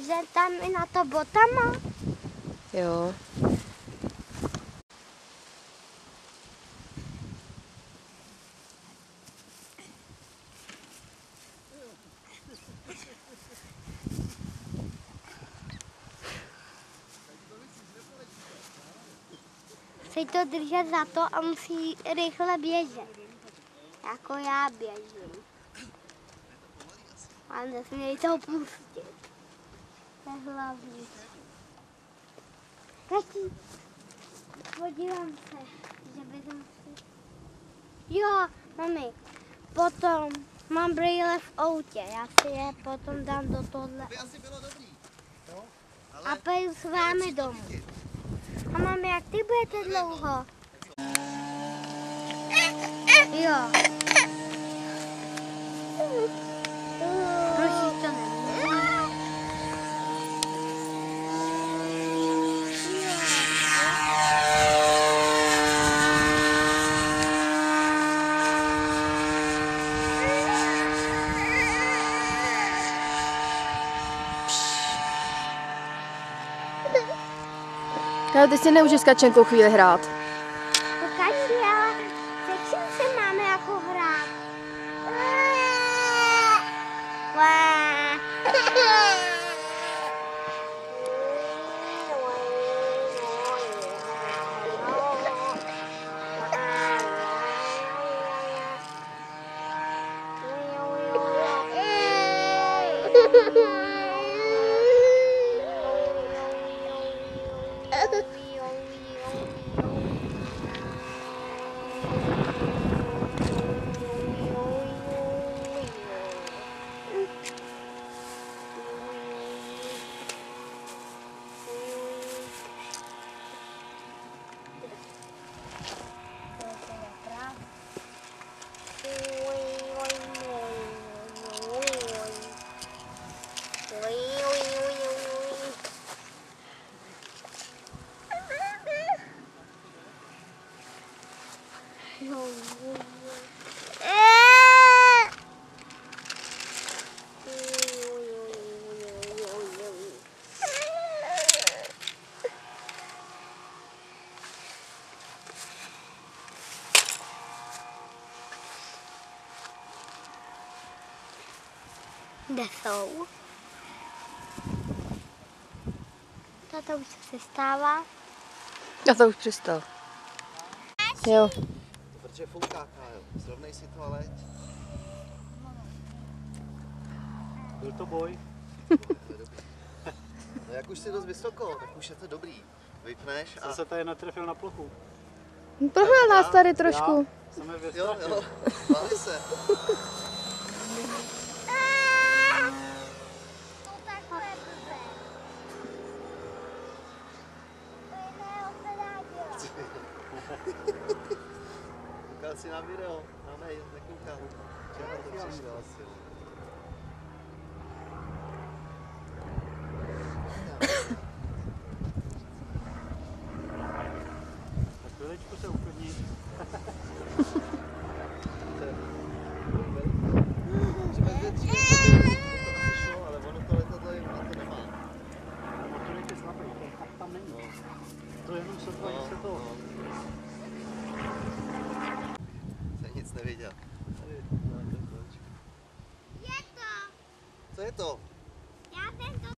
že tam i na to botama. Jo. Chci to držet za to a musí rychle běžet. Jako já běžím. A nesmí to pustit. To je hlavní. Tati, podívám se, že by tam si... Jo, mami, potom mám brýle v autě, já si je potom dám do tohle. To by asi bylo dobrý. No, A půjdu s vámi domů. A mami, jak ty budete dlouho? Jo. Ruší to nemůže. Ale ty si nemůžeš s Kačenkou chvíli hrát. Kači, ale se čím se máme jako hrát? Kde jsou? Tata už se stává. A to už přestal. Jo. protože fouká, Kájo. Srovnej si to a leď. Byl to boj. No jak už jsi dost vysoko, tak už je to dobrý. Vypneš a... Jsem se tady natrefil na plochu. Prohnal nás tady trošku. Jsem je Jo, vystrašil. jo, báli se. Koukal jsi na video? No ne, nekoukal. Čeho to přišlo asi.